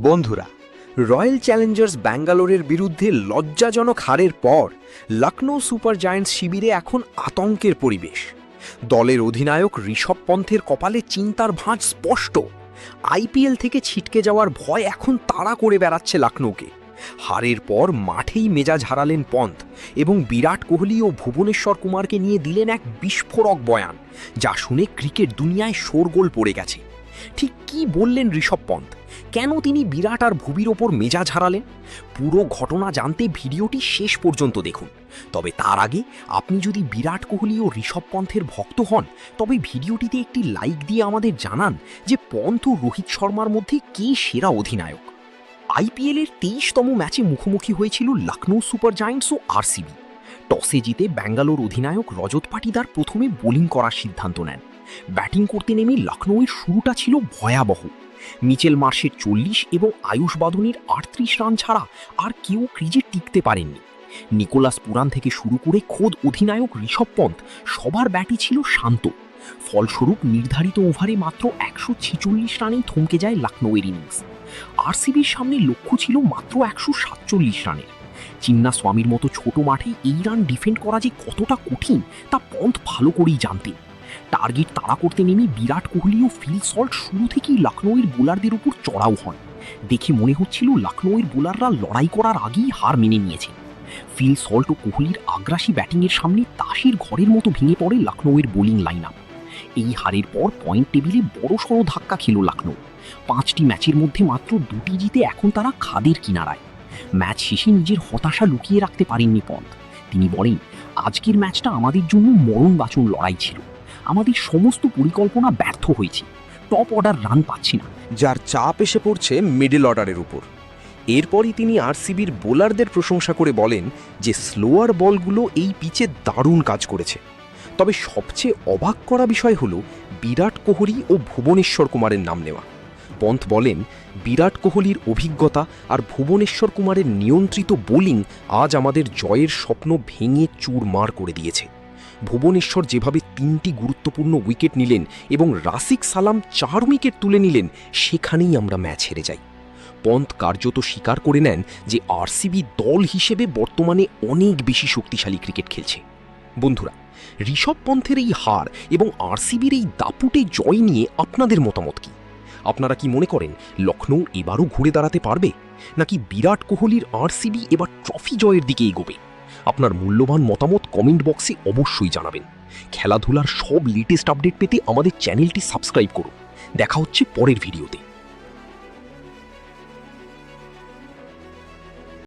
বন্ধুরা, royal Challengers ব্যাঙ্গালোরের বিরুদ্ধে লজ্জাজনক হারের পর লখনৌ সুপার জায়ান্টস শিবিরে এখন আতঙ্কের পরিবেশ। দলের অধিনায়ক ঋষভ পন্থের কপালে চিন্তার ভাঁজ স্পষ্ট। আইপিএল থেকে ছিটকে যাওয়ার ভয় এখন তাড়া করে বেড়াচ্ছে লখনৌকে। হারের পর মাঠেই মেজাজ হারালেন পন্থ এবং বিরাট কোহলি ও ভুবনেশ্বর কুমারকে নিয়ে দিলেন এক বিস্ফোরক বয়ান, যা শুনে ক্রিকেট দুনিয়ায় শোরগোল পড়ে গেছে। ঠিক কী বললেন ঋষভ পন্থ? কেন তিনি বিরাট আর ভুবির ওপর মেজাজ হারালেন? পুরো ঘটনা জানতে ভিডিওটি শেষ পর্যন্ত দেখুন। তবে তার আগে আপনি যদি বিরাট কোহলি ও ঋষভ পন্থের ভক্ত হন, তবে ভিডিওটিতে একটি লাইক দিয়ে আমাদের জানান যে পন্থ ও রোহিত শর্মার মধ্যে কে সেরা অধিনায়ক। আইপিএলের 23তম ম্যাচে মুখোমুখি হয়েছিল লখনৌ সুপার জায়ান্টস ও আরসিবি। টসে জিতে ব্যাঙ্গালোর অধিনায়ক রজত পাটিদার প্রথমে বোলিং করার সিদ্ধান্ত নেন। ব্যাটিং করতে নেমে লখনৌয়ের শুরুটা ছিল ভয়াবহ। মিচেল মার্শের 40 এবং আয়ুষ বাদনির 38 রান ছাড়া আর কেউ ক্রিজে টিকতে পারেননি। নিকোলাস পুরান থেকে শুরু করে খোদ অধিনায়ক ঋষভ পন্থ সবার ব্যাটই ছিল শান্ত। ফলস্বরূপ নির্ধারিত ওভারে মাত্র 146 রানেই থমকে যায় লখনৌয়ের ইনিংস। আরসিবির সামনে লক্ষ্য ছিল মাত্র 147 রানের। চিন্নাস্বামীর মতো ছোট মাঠে এই রান ডিফেন্ড করা যে কতটা কঠিন তা পন্থ ভালো করেই জানতেন। টার্গেট তাড়া করতে নেমে বিরাট কোহলি ও ফিল সল্ট শুরু থেকেই লখনৌয়ের বোলারদের উপর চড়াও হন। দেখে মনে হচ্ছিল লখনৌয়ের বোলাররা লড়াই করার আগেই হার মেনে নিয়েছে। ফিল সল্ট ও কোহলির আগ্রাসী ব্যাটিংয়ের সামনে তাসের ঘরের মতো ভেঙে পড়ে লখনৌয়ের বোলিং লাইন আপ। এই হারের পর পয়েন্ট টেবিলে বড়সড় ধাক্কা খেল লখনৌ। 5টি ম্যাচের মধ্যে মাত্র 2টি জিতে এখন তারা খাদের কিনারায়। ম্যাচ শেষে নিজের হতাশা লুকিয়ে রাখতে পারেননি পন্থ। তিনি বলেন, আজকের ম্যাচটা আমাদের জন্য মরণ বাঁচন লড়াই ছিল। আমাদের সমস্ত পরিকল্পনা ব্যর্থ হয়েছে। টপ অর্ডার রান পাচ্ছি না, যার চাপ এসে পড়ছে মিডল অর্ডারের উপর। এরপরই তিনি আরসিবির বোলারদের প্রশংসা করে বলেন যে স্লোয়ার বলগুলো এই পিচে দারুণ কাজ করেছে। তবে সবচেয়ে অবাক করা বিষয় হলো বিরাট কোহলি ও ভুবনেশ্বর কুমারের নাম নেওয়া। পন্থ বলেন, বিরাট কোহলির অভিজ্ঞতা আর ভুবনেশ্বর কুমারের নিয়ন্ত্রিত বোলিং আজ আমাদের জয়ের স্বপ্ন ভেঙে চুরমার করে দিয়েছে। ভুবনেশ্বর যেভাবে 3টি গুরুত্বপূর্ণ উইকেট নিলেন এবং রাসিক সালাম 4 উইকেট তুলে নিলেন, সেখানেই আমরা ম্যাচ হেরে যাই। পন্থ কার্যত স্বীকার করে নেন যে আরসিবি দল হিসেবে বর্তমানে অনেক বেশি শক্তিশালী ক্রিকেট খেলছে। বন্ধুরা, ঋষভ পন্থের এই হার এবং আরসিবির এই দাপুটে জয় নিয়ে আপনাদের মতামত কি? আপনারা কি মনে করেন লখনৌ এবারও ঘুরে দাঁড়াতে পারবে, নাকি বিরাট কোহলির আরসিবি এবার ট্রফি জয়ের দিকে এগোবে? আপনার মূল্যবান মতামত কমেন্ট বক্সে অবশ্যই জানাবেন। খেলাধুলার সব লেটেস্ট আপডেট পেতে আমাদের চ্যানেলটি সাবস্ক্রাইব করুন। দেখা হচ্ছে পরের ভিডিওতে।